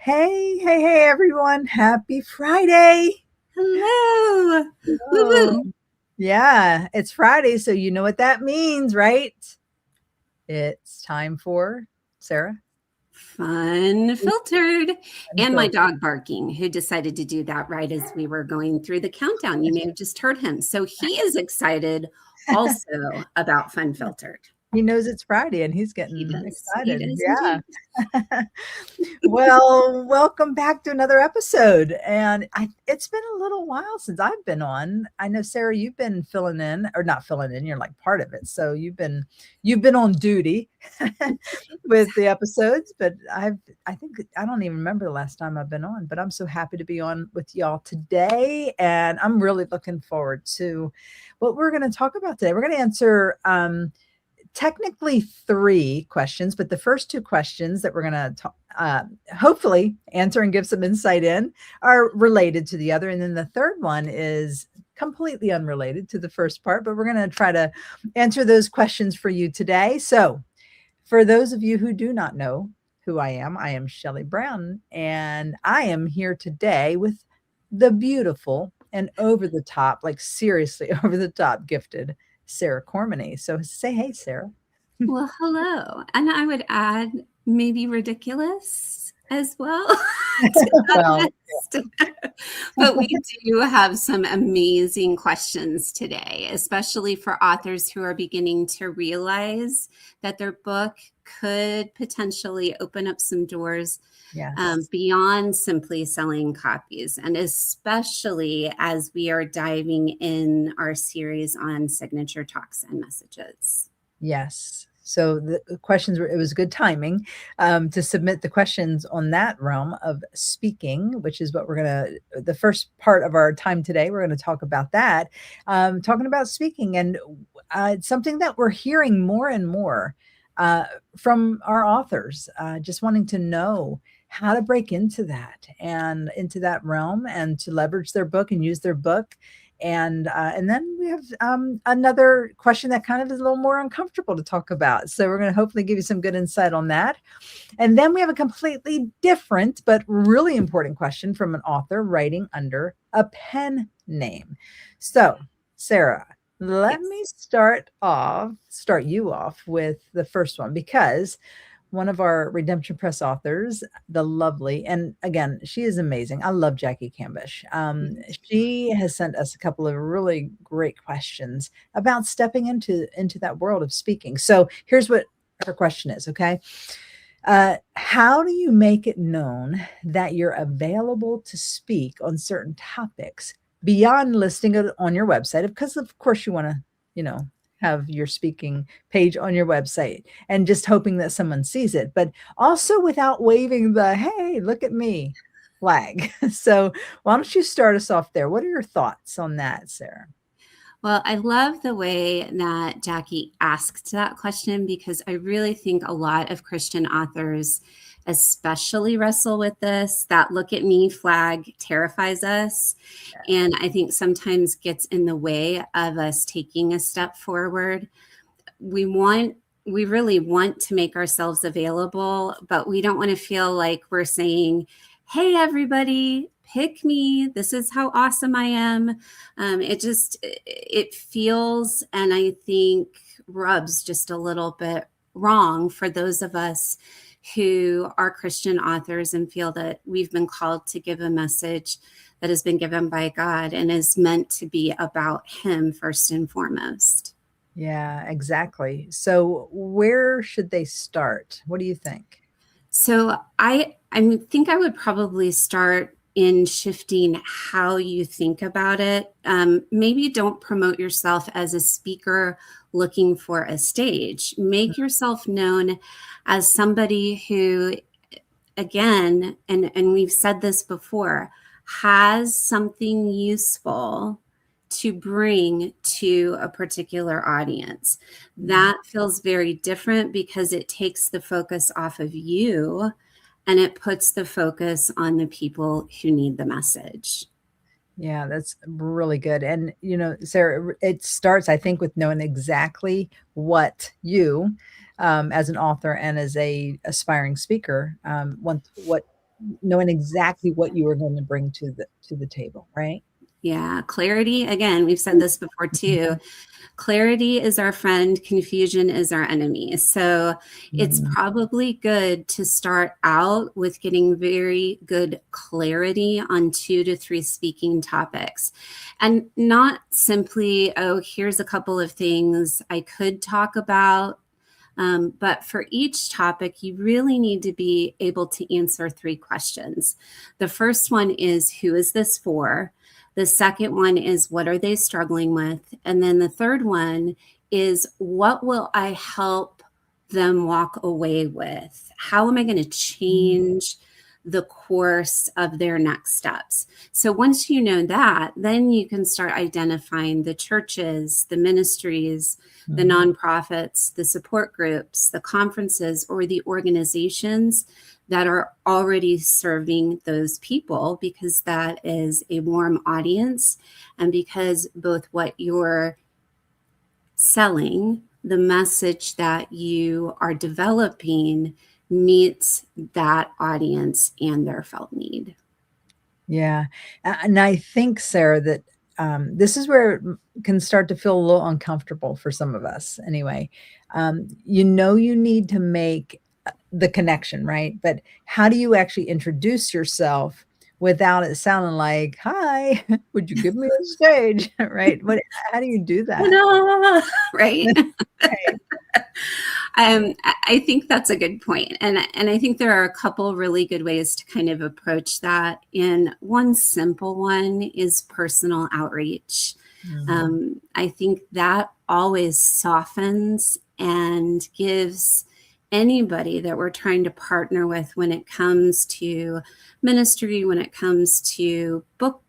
Hey, everyone. Happy Friday. Hello. Woo Oh, woo. yeah, it's Friday, so you know what that means, right? It's time for Sarah. Fun filtered. And my Unfiltered. dog barking, who decided to do that right as we were going through the countdown. You may have just heard him. So he is excited also about Fun Filtered. He knows it's Friday and he's He getting does. He excited. does indeed. Yeah. Well, welcome back to another episode. And it's been a little while since I've been on. I know Sarah, you've been filling in, or not filling in, you're like part of it. So you've been on duty with the episodes, but I don't even remember the last time I've been on, but I'm so happy to be on with y'all today. And I'm really looking forward to what we're going to talk about today. We're going to answer technically three questions, but the first two questions that we're going to hopefully answer and give some insight in are related to the other. And then the third one is completely unrelated to the first part, but we're going to try to answer those questions for you today. So, for those of you who do not know who I am Shelly Brown, and I am here today with the beautiful and over the top, like seriously over the top gifted Sarah Cormany. So say hey, Sarah. Well, hello. And I would add maybe ridiculous as well to that Well, list. But we do have some amazing questions today, especially for authors who are beginning to realize that their book could potentially open up some doors yes. beyond simply selling copies, and especially as we are diving in our series on signature talks and messages. Yes. So the questions were, it was good timing to submit the questions on that realm of speaking, which is what the first part of our time today, we're going to talk about that, talking about speaking. And it's something that we're hearing more and more from our authors, just wanting to know how to break into that and into that realm and to leverage their book and use their book. And then we have another question that kind of is a little more uncomfortable to talk about. So we're going to hopefully give you some good insight on that. And then we have a completely different but really important question from an author writing under a pen name. So, Sarah, let Yes. me start you off with the first one, because one of our Redemption Press authors, the lovely, and again, she is amazing. I love Jackie Cambish. She has sent us a couple of really great questions about stepping into that world of speaking. So here's what her question is. Okay, how do you make it known that you're available to speak on certain topics beyond listing it on your website? Because of course you want to, you know, have your speaking page on your website and just hoping that someone sees it, but also without waving the "Hey, look at me" flag. So why don't you start us off there? What are your thoughts on that, Sarah? Well, I love the way that Jackie asked that question, because I really think a lot of Christian authors especially wrestle with this. That "look at me" flag terrifies us. And I think sometimes gets in the way of us taking a step forward. We really want to make ourselves available, but we don't want to feel like we're saying, "Hey, everybody, pick me. This is how awesome I am." It feels, and I think rubs just a little bit wrong for those of us who are Christian authors and feel that we've been called to give a message that has been given by God and is meant to be about Him first and foremost. Yeah, exactly. So where should they start? What do you think? So I think I would probably start in shifting how you think about it. Maybe don't promote yourself as a speaker looking for a stage. Make yourself known as somebody who, again, and we've said this before, has something useful to bring to a particular audience. That feels very different because it takes the focus off of you and it puts the focus on the people who need the message. Yeah, that's really good. And, Sarah, it starts, I think, with knowing exactly what you, as an author and as a aspiring speaker, want, knowing exactly what you are going to bring to the table, right? Yeah, clarity. Again, we've said this before too. Clarity is our friend, confusion is our enemy. So it's Mm, probably good to start out with getting very good clarity on 2 to 3 speaking topics. And not simply, oh, here's a couple of things I could talk about. But for each topic, you really need to be able to answer 3 questions. The first one is, who is this for? The second one is, what are they struggling with? And then the third one is, what will I help them walk away with? How am I going to mm, change the course of their next steps? So once you know that, then you can start identifying the churches, the ministries, the mm. nonprofits, the support groups, the conferences, or the organizations that are already serving those people, because that is a warm audience, and because both what you're selling, the message that you are developing, meets that audience and their felt need. Yeah. And I think, Sarah, that this is where it can start to feel a little uncomfortable for some of us anyway. You know, you need to make the connection, right? But how do you actually introduce yourself without it sounding like, hi, would you give me a stage? Right? How do you do that? Ta-da! Right? Right. I think that's a good point, and I think there are a couple really good ways to kind of approach that. And one simple one is personal outreach. Mm, I think that always softens and gives anybody that we're trying to partner with, when it comes to ministry, when it comes to book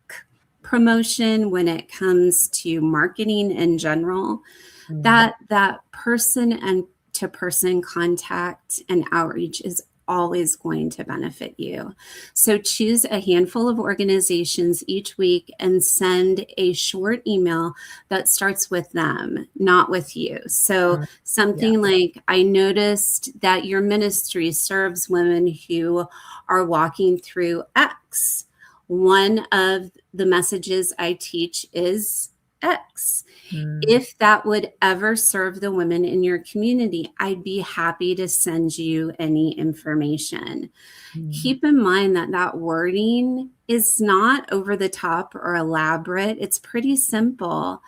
promotion, when it comes to marketing in general, mm. that person and to person contact and outreach is always going to benefit you. So choose a handful of organizations each week and send a short email that starts with them, not with you. So Mm, yeah. something like, I noticed that your ministry serves women who are walking through X. One of the messages I teach is X. Mm, If that would ever serve the women in your community, I'd be happy to send you any information. mm, Keep in mind that that wording is not over the top or elaborate. It's pretty simple.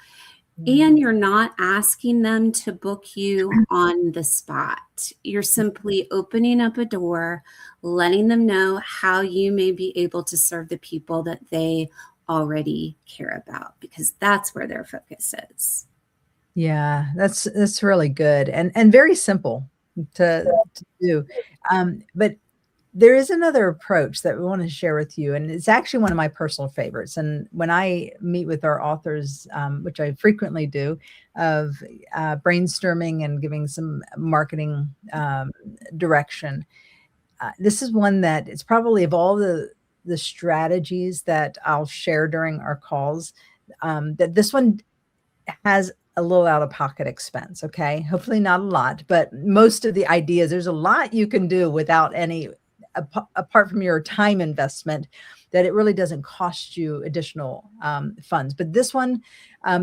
mm. And you're not asking them to book you on the spot. You're simply opening up a door, letting them know how you may be able to serve the people that they already care about, because that's where their focus is. Yeah, that's really good and very simple to do. But there is another approach that we want to share with you, and it's actually one of my personal favorites. And when I meet with our authors, which I frequently do, of brainstorming and giving some marketing direction, this is one that it's probably of all the strategies that I'll share during our calls, that this one has a little out of pocket expense. Okay. Hopefully not a lot, but most of the ideas, there's a lot you can do without any, apart from your time investment, that it really doesn't cost you additional funds. But this one,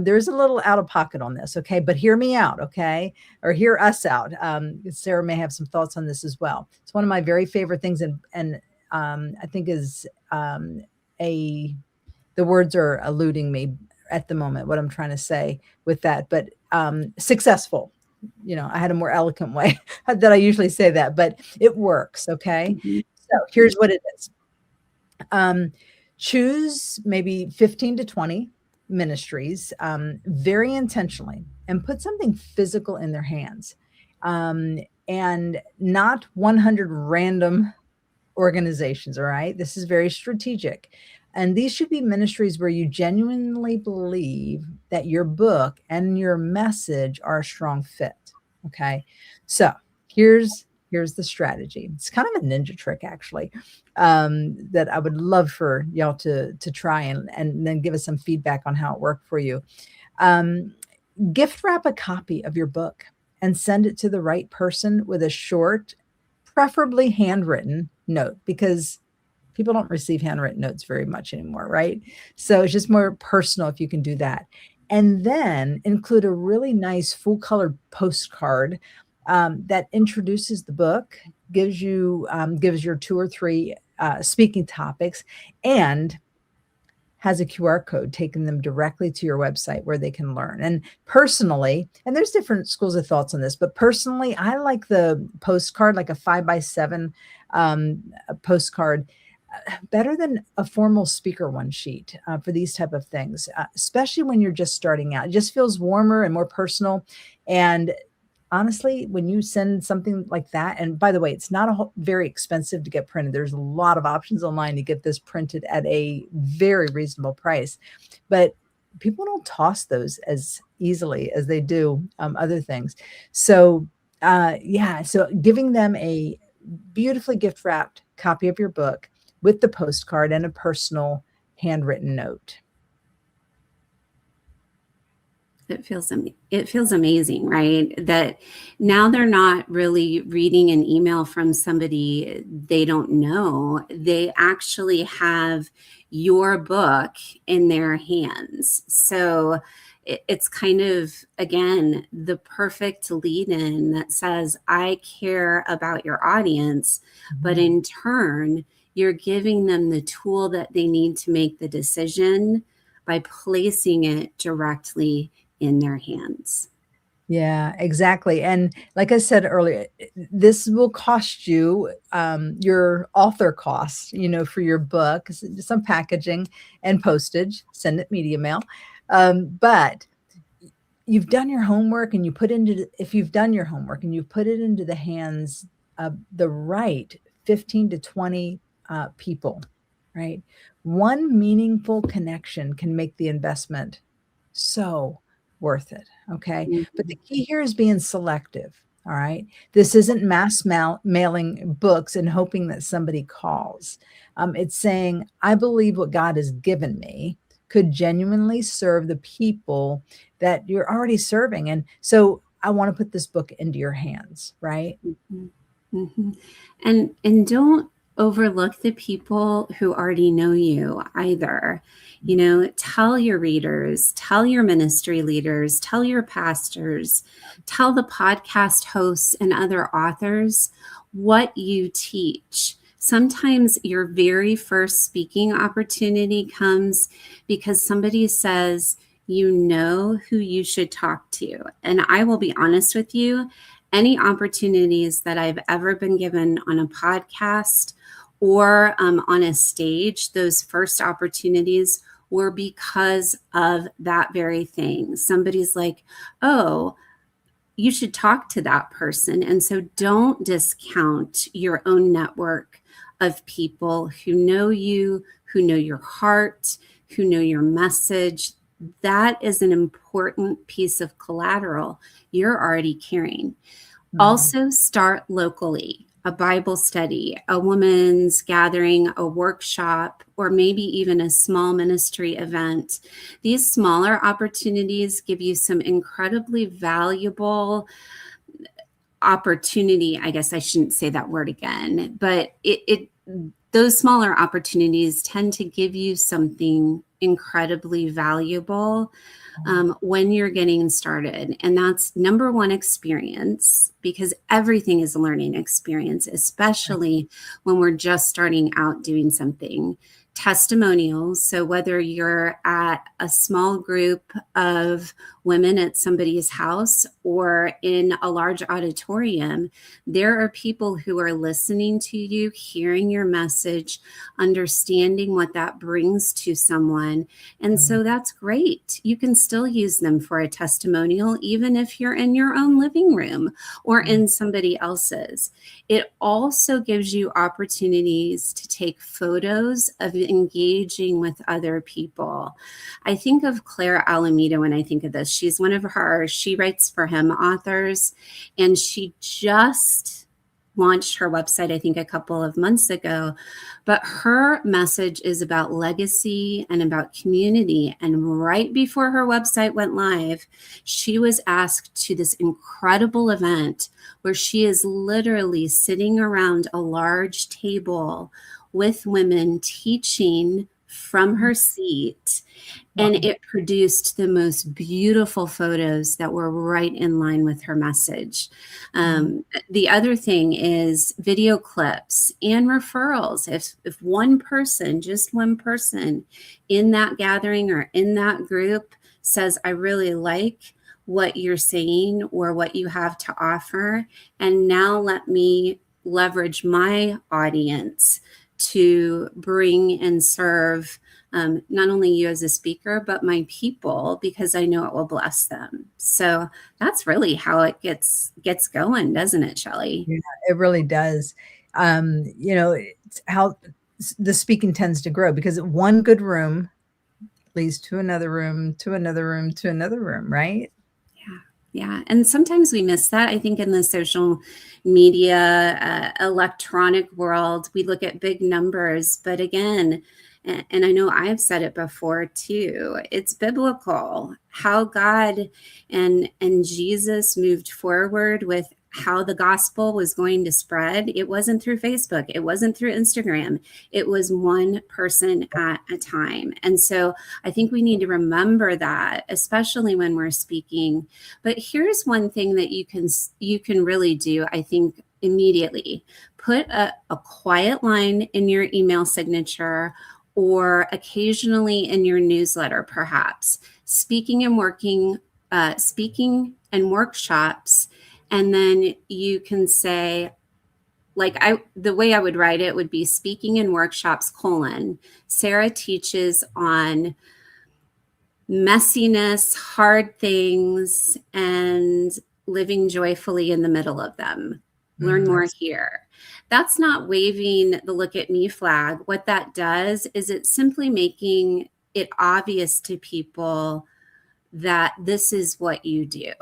there's a little out of pocket on this. Okay. But hear me out. Okay. Or hear us out. Sarah may have some thoughts on this as well. It's one of my very favorite things. And I think is a, the words are eluding me at the moment, what I'm trying to say with that, but successful. You know, I had a more eloquent way that I usually say that, but it works. Okay. Mhm. So here's what it is. Um, Choose maybe 15 to 20 ministries very intentionally and put something physical in their hands, and not 100 random organizations. All right. This is very strategic. And these should be ministries where you genuinely believe that your book and your message are a strong fit. Okay. So here's the strategy. It's kind of a ninja trick, actually, that I would love for y'all to try and then give us some feedback on how it worked for you. Um, Gift wrap a copy of your book and send it to the right person with a short, preferably handwritten note, because People don't receive handwritten notes very much anymore, right? So it's just more personal if you can do that. And then include a really nice full color postcard that introduces the book, gives your two or three speaking topics, and has a QR code taking them directly to your website where they can learn. And personally, and there's different schools of thoughts on this, but personally, I like the postcard, like a 5x7 a postcard, better than a formal speaker one sheet for these type of things, especially when you're just starting out. It just feels warmer and more personal. And honestly, when you send something like that, and by the way, it's not very expensive to get printed. There's a lot of options online to get this printed at a very reasonable price, but people don't toss those as easily as they do other things. So, yeah, so giving them a beautifully gift wrapped copy of your book with the postcard and a personal handwritten note. It feels amazing, right? That now they're not really reading an email from somebody they don't know. They actually have your book in their hands. So it's kind of, again, the perfect lead in that says, I care about your audience, but in turn, you're giving them the tool that they need to make the decision by placing it directly in their hands. Yeah, exactly. And like I said earlier, this will cost you your author costs, for your book, some packaging and postage, send it media mail. But you've done your homework and if you've done your homework and you put it into the hands of the right 15 to 20 people, right? One meaningful connection can make the investment so worth it. Okay. But the key here is being selective. All right. This isn't mass mailing books and hoping that somebody calls. It's saying, I believe what God has given me could genuinely serve the people that you're already serving. And so I want to put this book into your hands. Right. Mm-hmm. Mm-hmm. And don't overlook the people who already know you either. Tell your readers, tell your ministry leaders, tell your pastors, tell the podcast hosts and other authors what you teach. Sometimes your very first speaking opportunity comes because somebody says, you know who you should talk to. And I will be honest with you, any opportunities that I've ever been given on a podcast or on a stage, those first opportunities were because of that very thing. Somebody's like, oh, you should talk to that person. And so don't discount your own network of people who know you, who know your heart, who know your message. That is an important piece of collateral you're already carrying. Also, start locally. A Bible study, a women's gathering, a workshop, or maybe even a small ministry event. These smaller opportunities give you some incredibly valuable opportunity. I guess I shouldn't say that word again, but those smaller opportunities tend to give you something incredibly valuable when you're getting started. And that's number one, experience, because everything is a learning experience, especially when we're just starting out doing something. Testimonials. So whether you're at a small group of women at somebody's house or in a large auditorium, there are people who are listening to you, hearing your message, understanding what that brings to someone. And so that's great. You can still use them for a testimonial, even if you're in your own living room or in somebody else's. It also gives you opportunities to take photos of engaging with other people. I think of Claire Alameda when I think of this. She's one of her She Writes for Him authors, and she just launched her website, I think, a couple of months ago. But her message is about legacy and about community. And right before her website went live, she was asked to this incredible event where she is literally sitting around a large table with women teaching from her seat, and Wow. it produced the most beautiful photos that were right in line with her message. Mhm. The other thing is video clips and referrals. If one person, just one person in that gathering or in that group says, I really like what you're saying or what you have to offer, and now let me leverage my audience to bring and serve not only you as a speaker, but my people, because I know it will bless them. So that's really how it gets going, doesn't it, Shelly? Yeah, it really does. It's how the speaking tends to grow because one good room leads to another room, to another room, to another room, right? Yeah. Yeah. And sometimes we miss that. I think in the social media, electronic world, we look at big numbers. But again, and I know I've said it before too, it's biblical how God and Jesus moved forward with how the gospel was going to spread. It wasn't through Facebook, it wasn't through Instagram, it was one person at a time. And so I think we need to remember that, especially when we're speaking. But here's one thing that you can really do, I think, immediately. Put a quiet line in your email signature or occasionally in your newsletter, perhaps. Speaking and workshops. And then you can say, the way I would write it would be speaking and workshops, Sara teaches on messiness, hard things, and living joyfully in the middle of them. Learn more That's here. That's not waving the look at me flag. What that does is it's simply making it obvious to people that this is what you do.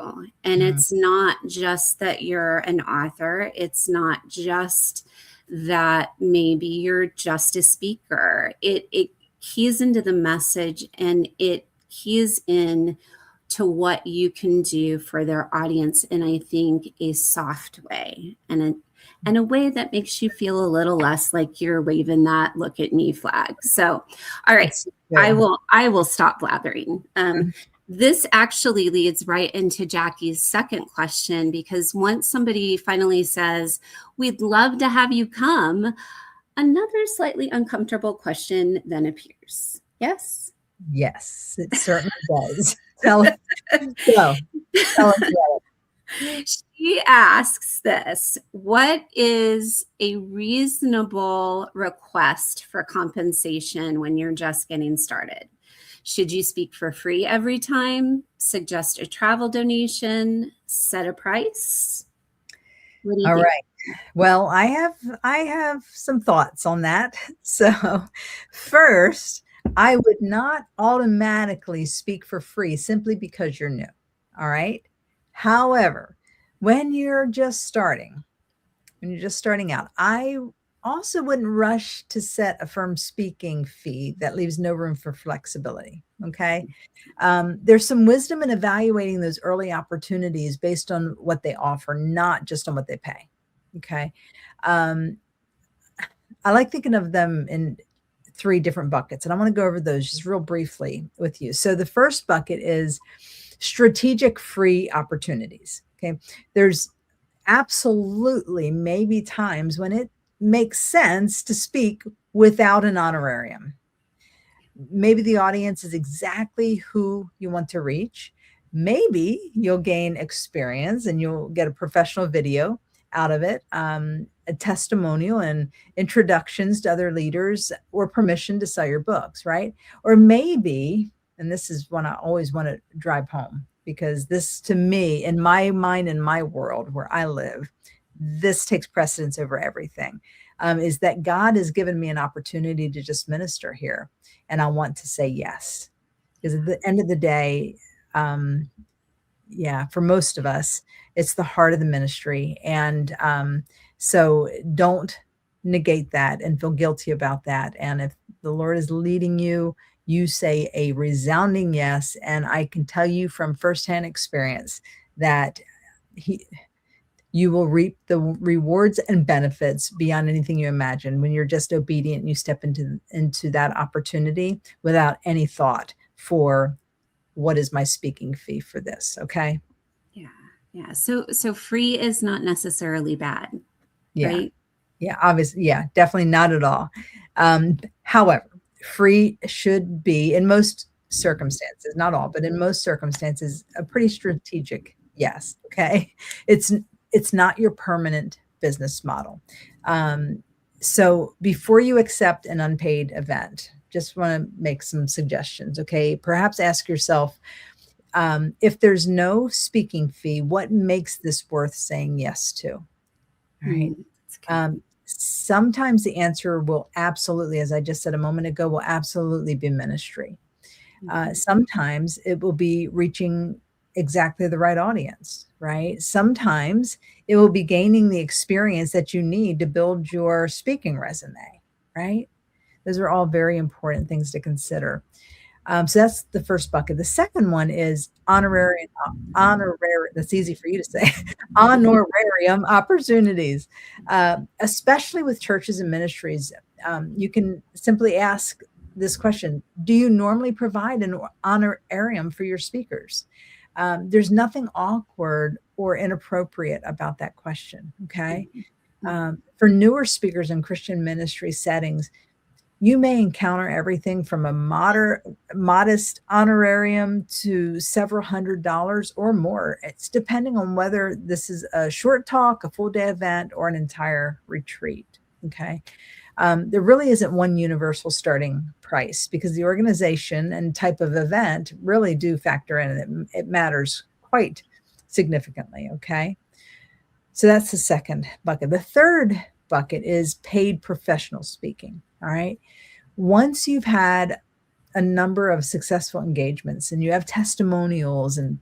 And mhm. it's not just that you're an author, it's not just that maybe you're just a speaker. It keys into the message, and it keys in to what you can do for their audience in, I think, a soft way, and a way that makes you feel a little less like you're waving that look at me flag. So, all right, That's I good. will I will stop blathering. Mhm. This actually leads right into Jackie's second question, because once somebody finally says, we'd love to have you come, another slightly uncomfortable question then appears. Yes? Yes, it certainly does. Tell so, tell us about She asks this: what is a reasonable request for compensation when you're just getting started? Should you speak for free every time? Suggest a travel donation? Set a price? What do you All think? right. Well, I have some thoughts on that. So, first, I would not automatically speak for free simply because you're new. All right? However, when you're just starting, when you're just starting out, I also wouldn't rush to set a firm speaking fee that leaves no room for flexibility. Okay. There's some wisdom in evaluating those early opportunities based on what they offer, not just on what they pay. Okay. Um, I like thinking of them in three different buckets, and I want to go over those just real briefly with you. So, the first bucket is strategic free opportunities. Okay. There's absolutely maybe times when it makes sense to speak without an honorarium. Maybe the audience is exactly who you want to reach. Maybe you'll gain experience and you'll get a professional video out of it, a testimonial and introductions to other leaders, or permission to sell your books, right? Or maybe, and this is one I always want to drive home, because this, to me, in my mind, in my world where I live, this takes precedence over everything. Is that God has given me an opportunity to just minister here, and I want to say yes. Because at the end of the day, um, yeah, for most of us, it's the heart of the ministry. And so don't negate that and feel guilty about that. And if the Lord is leading you, you say a resounding yes. And I can tell you from firsthand experience that He You will reap the rewards and benefits beyond anything you imagine when you're just obedient and you step into that opportunity without any thought for what is my speaking fee for this, okay? Yeah. Yeah. So free is not necessarily bad, Yeah. right? Yeah, obviously, yeah, definitely not at all. However, free should be, in most circumstances, not all, but in most circumstances, a pretty strategic yes. Okay, it's it's not your permanent business model. Um, so before you accept an unpaid event, just want to make some suggestions. Okay, perhaps ask yourself, if there's no speaking fee, what makes this worth saying yes to? All right. That's good. Sometimes the answer will absolutely, as I just said a moment ago, will absolutely be ministry. Mhm. Sometimes it will be reaching exactly the right audience, right? Sometimes it will be gaining the experience that you need to build your speaking resume, right? Those are all very important things to consider. So that's the first bucket. The second one is honorary. That's easy for you to say. Honorarium opportunities, especially with churches and ministries. You can simply ask this question: do you normally provide an honorarium for your speakers? There's nothing awkward or inappropriate about that question. Okay. For newer speakers in Christian ministry settings, you may encounter everything from a modest honorarium to several $100s or more. It's depending on whether this is a short talk, a full day event, or an entire retreat. Okay. There really isn't one universal starting price because the organization and type of event really do factor in. It matters quite significantly. Okay. So that's the second bucket. The third bucket is paid professional speaking. All right. Once you've had a number of successful engagements and you have testimonials and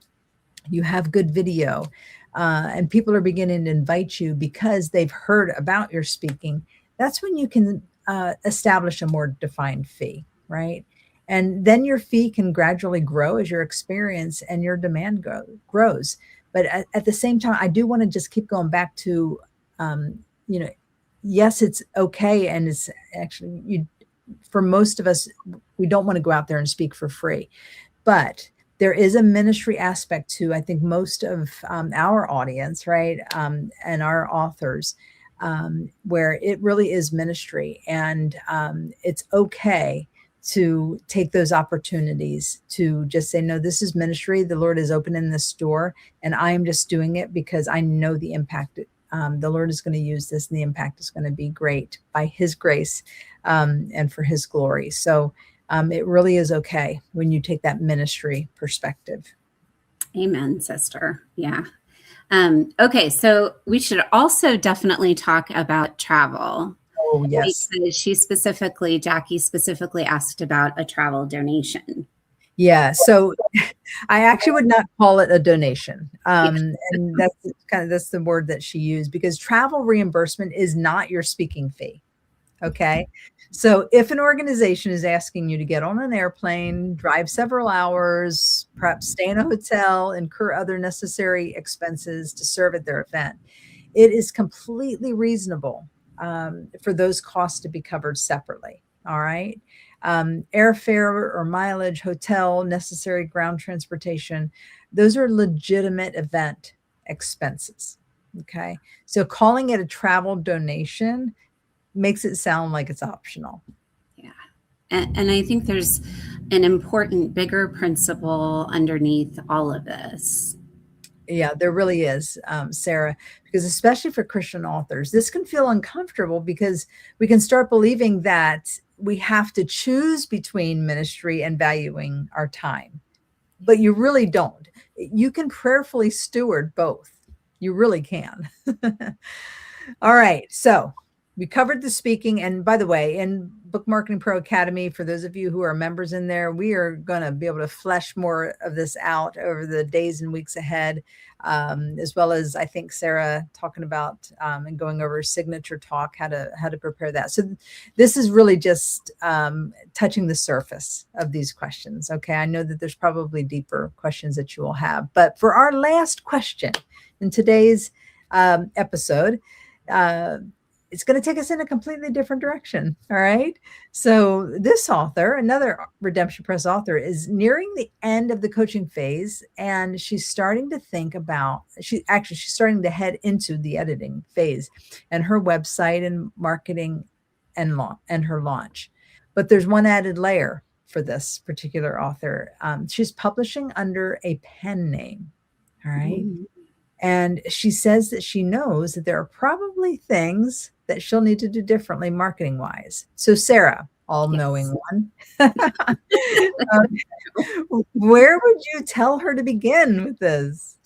you have good video, and people are beginning to invite you because they've heard about your speaking, that's when you can establish a more defined fee, right? And then your fee can gradually grow as your experience and your demand grows. But at the same time, I do want to just keep going back to, you know, yes, it's okay. And it's actually, for most of us, we don't want to go out there and speak for free. But there is a ministry aspect to, I think, most of our audience, right? And our authors, where it really is ministry. And it's okay to take those opportunities to just say, no, this is ministry. The Lord is opening this door, and I am just doing it because I know the impact the Lord is going to use this, and the impact is going to be great by His grace and for His glory. So it really is okay when you take that ministry perspective. Amen, sister. Yeah. Okay, so we should also definitely talk about travel Oh, yes. because Jackie specifically asked about a travel donation. Yeah. So I actually would not call it a donation. Yeah. And that's the word that she used, because travel reimbursement is not your speaking fee. Okay. So if an organization is asking you to get on an airplane, drive several hours, perhaps stay in a hotel, incur other necessary expenses to serve at their event, it is completely reasonable for those costs to be covered separately. All right. Airfare or mileage, hotel, necessary ground transportation, those are legitimate event expenses. Okay. So calling it a travel donation makes it sound like it's optional. Yeah. And I think there's an important, bigger principle underneath all of this. Yeah, there really is, Sarah, because especially for Christian authors, this can feel uncomfortable because we can start believing that we have to choose between ministry and valuing our time. But you really don't. You can prayerfully steward both. You really can. All right. So we covered the speaking. And by the way, in Book Marketing Pro Academy, for those of you who are members in there, we are going to be able to flesh more of this out over the days and weeks ahead, as well as, I think, Sarah talking about and going over signature talk, how to prepare that. So this is really just touching the surface of these questions. Okay. I know that there's probably deeper questions that you will have. But for our last question in today's episode, uh, it's going to take us in a completely different direction. All right. So, this author, another Redemption Press author, is nearing the end of the coaching phase, and she's starting to think about, she's starting to head into the editing phase and her website and marketing and her launch. But there's one added layer for this particular author. She's publishing under a pen name. All right. Mhm. And she says that she knows that there are probably things that she'll need to do differently marketing wise. So, Sara, all knowing Yes. one, where would you tell her to begin with this?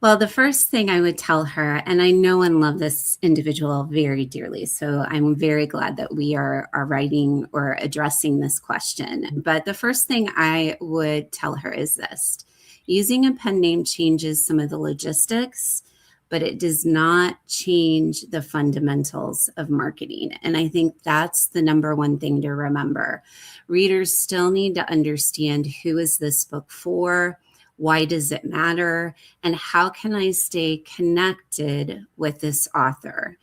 Well, the first thing I would tell her, and I know and love this individual very dearly, so I'm very glad that we are writing or addressing this question. But the first thing I would tell her is this: using a pen name changes some of the logistics, but it does not change the fundamentals of marketing. And I think that's the number one thing to remember. Readers still need to understand, who is this book for? Why does it matter? And how can I stay connected with this author?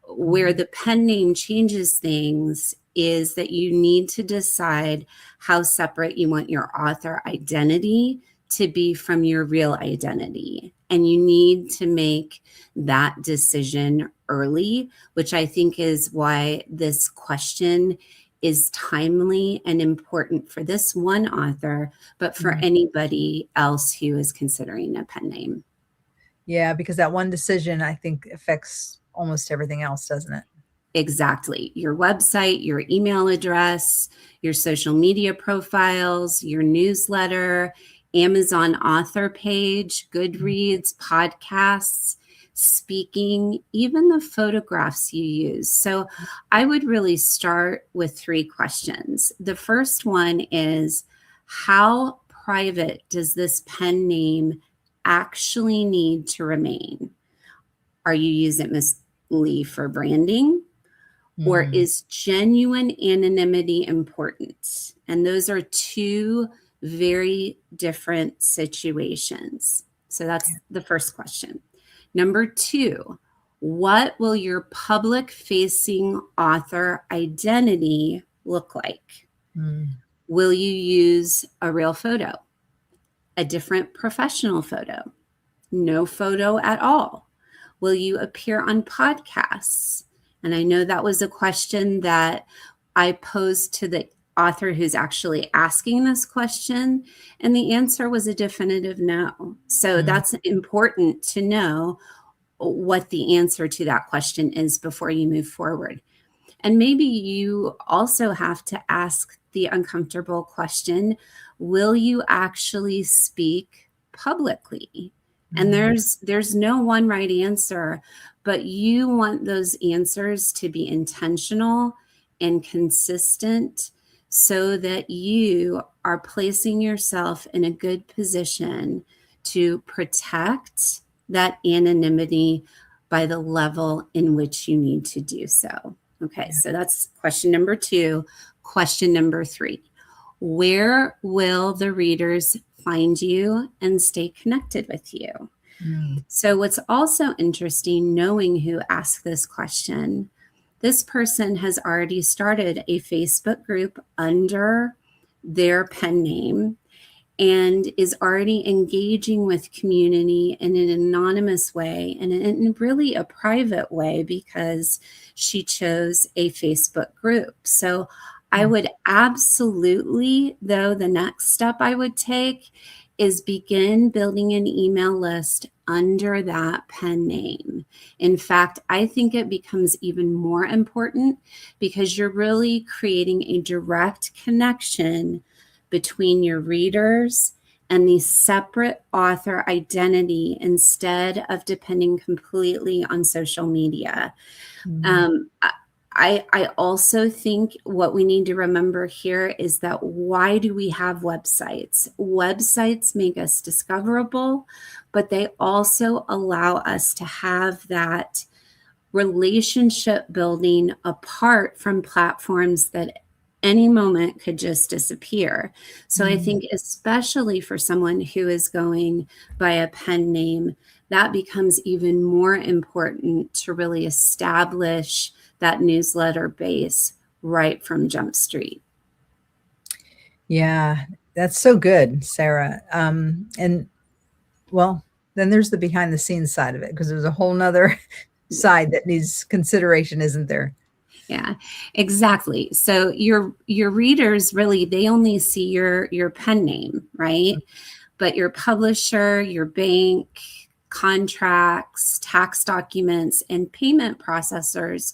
Where the pen name changes things is that you need to decide how separate you want your author identity to be from your real identity. And you need to make that decision early, which I think is why this question is timely and important for this one author, but for anybody else who is considering a pen name. Yeah, because that one decision, I think, affects almost everything else, doesn't it? Exactly. Your website, your email address, your social media profiles, your newsletter, Amazon author page, Goodreads, podcasts, speaking, even the photographs you use. So I would really start with 3 questions. The first one is, how private does this pen name actually need to remain? Are you using it, Miss Lee, for branding? Or is genuine anonymity important? And those are 2 very different situations. So that's the first question. Number 2, what will your public facing author identity look like? Will you use a real photo, a different professional photo, no photo at all? Will you appear on podcasts? And I know that was a question that I posed to the author who's actually asking this question, and the answer was a definitive no. So that's important to know what the answer to that question is before you move forward. And maybe you also have to ask the uncomfortable question, will you actually speak publicly? And there's no one right answer, but you want those answers to be intentional and consistent so that you are placing yourself in a good position to protect that anonymity by the level in which you need to do so. Okay, so that's question number 2. Question number 3, where will the readers find you and stay connected with you? So what's also interesting, knowing who asked this question, this person has already started a Facebook group under their pen name and is already engaging with community in an anonymous way and in really a private way because she chose a Facebook group. So I would absolutely, though, the next step I would take is begin building an email list under that pen name. In fact, I think it becomes even more important because you're really creating a direct connection between your readers and the separate author identity instead of depending completely on social media. I also think what we need to remember here is that, why do we have websites? Websites make us discoverable, but they also allow us to have that relationship building apart from platforms that any moment could just disappear. So I Mm. think, especially for someone who is going by a pen name, that becomes even more important to really establish that newsletter base right from Jump Street. Yeah, that's so good, Sarah. And well, then there's the behind the scenes side of it because there's a whole nother side that needs consideration, isn't there? Yeah, exactly. So your readers really, they only see your pen name, right? But your publisher, your bank, contracts, tax documents, and payment processors,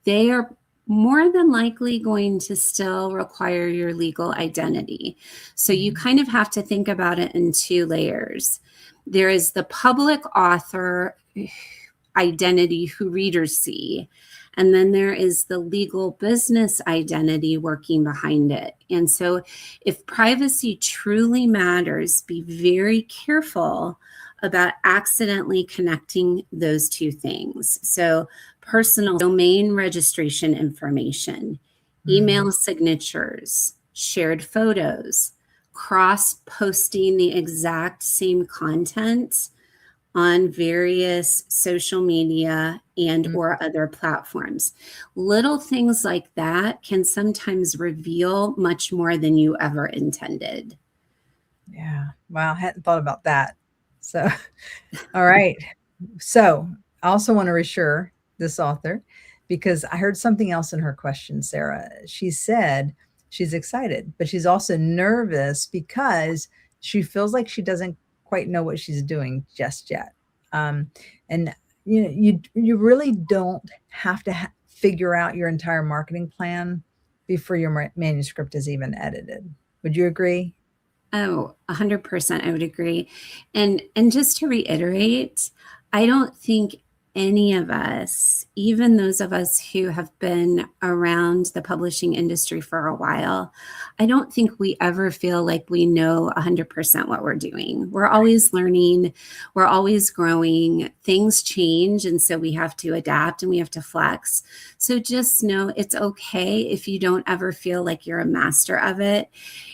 they are more than likely going to still require your legal identity. So you Mhm. kind of have to think about it in two layers. There is the public author identity who readers see. And then there is the legal business identity working behind it. And so, if privacy truly matters, be very careful about accidentally connecting those two things. So, personal domain registration information, Mm. email signatures, shared photos, cross posting the exact same content on various social media and Mm. or other platforms. Little things like that can sometimes reveal much more than you ever intended. Yeah. Wow, I hadn't thought about that. So, all right. So, I also want to reassure this author because I heard something else in her question, Sarah. She said she's excited, but she's also nervous because she feels like she doesn't quite know what she's doing just yet. Um, and you really don't have to figure out your entire marketing plan before your manuscript is even edited. Would you agree? Oh, 100% I would agree. And just to reiterate, I don't think any of us, even those of us who have been around the publishing industry for a while, I don't think we ever feel like we know 100% what we're doing. We're always learning, we're always growing. Things change, and so we have to adapt and we have to flex. So just know it's okay if you don't ever feel like you're a master of it.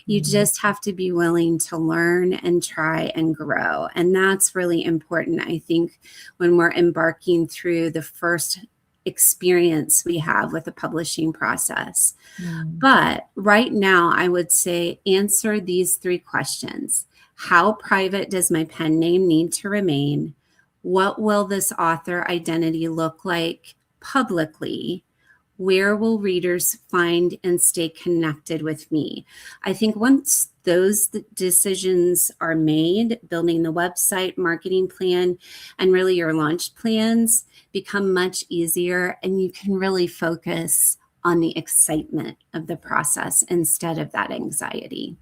You Mhm. just have to be willing to learn and try and grow. And that's really important, I think, when we're embarking through the first experience we have with the publishing process. Mm. But right now, I would say answer these three questions. How private does my pen name need to remain? What will this author identity look like publicly? Where will readers find and stay connected with me? I think once those decisions are made, building the website, marketing plan, and really your launch plans become much easier, and you can really focus on the excitement of the process instead of that anxiety.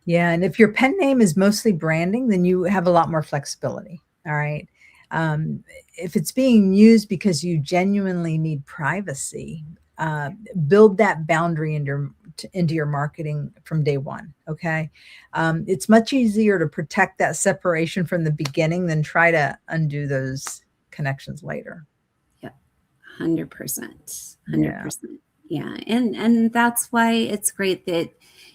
Yeah, and if your pen name is mostly branding, then you have a lot more flexibility, all right? Um, if it's being used because you genuinely need privacy, build that boundary into your marketing from day one, okay? It's much easier to protect that separation from the beginning than try to undo those connections later. Yeah, 100%. Yeah. 100%. Yeah. And that's why it's great that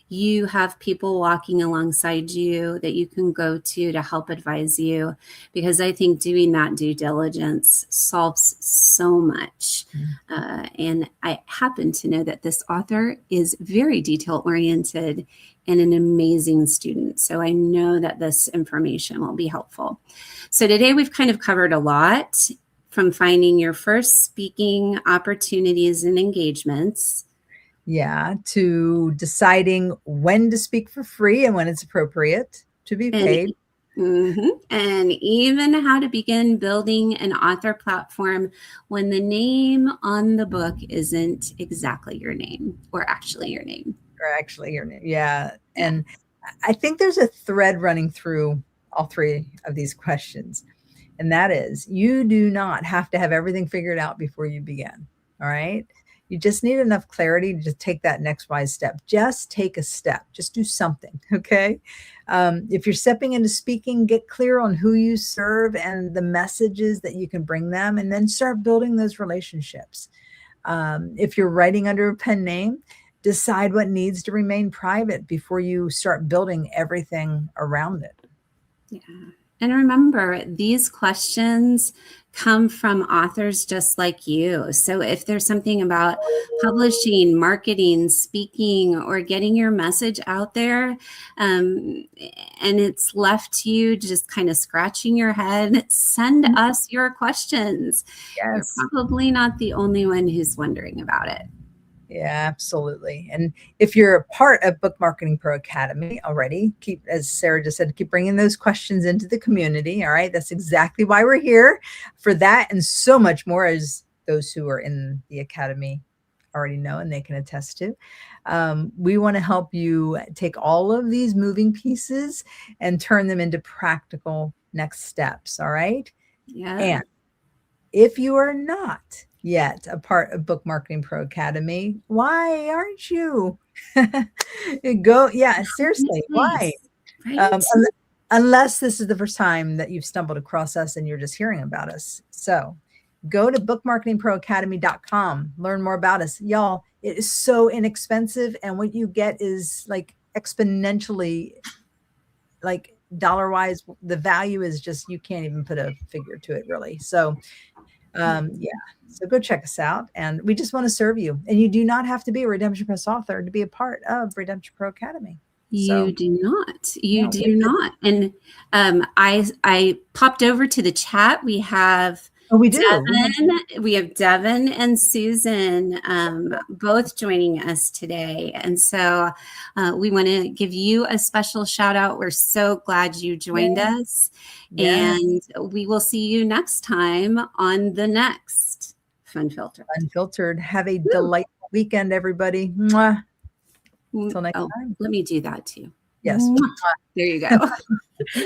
you have people walking alongside you that you can go to help advise you, because I think doing that due diligence solves so much. Mm. And I happen to know that this author is very detail oriented and an amazing student. So I know that this information will be helpful. So today we've kind of covered a lot, from finding your first speaking opportunities and engagements. Yeah, to deciding when to speak for free and when it's appropriate to be And paid. and even how to begin building an author platform when the name on the book isn't exactly your name or actually your name. Or actually your name. Yeah, Yeah. and I think there's a thread running through all three of these questions, and that is you do not have to have everything figured out before you begin, all right? You just need enough clarity to just take that next wise step. Just take a step. Just do something, okay? If you're stepping into speaking, get clear on who you serve and the messages that you can bring them, and then start building those relationships. If you're writing under a pen name, decide what needs to remain private before you start building everything around it. Yeah. And remember, these questions come from authors just like you. So if there's something about publishing, marketing, speaking, or getting your message out there, and it's left to you just kind of scratching your head, send us your questions. You're Yes. probably not the only one who's wondering about it. Yeah, absolutely. And if you're a part of Book Marketing Pro Academy already, keep, as Sara just said, keep bringing those questions into the community. All right. That's exactly why we're here, for that and so much more, as those who are in the academy already know and they can attest to. We want to help you take all of these moving pieces and turn them into practical next steps. All right. Yeah. And if you are not yet a part of Book Marketing Pro Academy, why aren't you? Yeah, seriously, why? Right? Unless this is the first time that you've stumbled across us and you're just hearing about us. So go to bookmarketingproacademy.com, learn more about us. Y'all, it is so inexpensive, and what you get is like exponentially, like dollar wise, the value is just, you can't even put a figure to it, really. So yeah, so go check us out, and we just want to serve you. And you do not have to be a Redemption Press author to be a part of Redemption Pro Academy. You do not. You do not. And I popped over to the chat. We have we have Devin and Susan both joining us today. And so we want to give you a special shout out. We're so glad you joined us. And we will see you next time on the next FUNfiltered. Unfiltered. Have a delightful weekend, everybody. Mwah. Until next time. Let me do that too. Yes. There you go.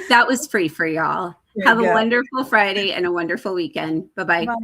That was free for y'all. Have a wonderful Friday and a wonderful weekend. Bye-bye. Bye.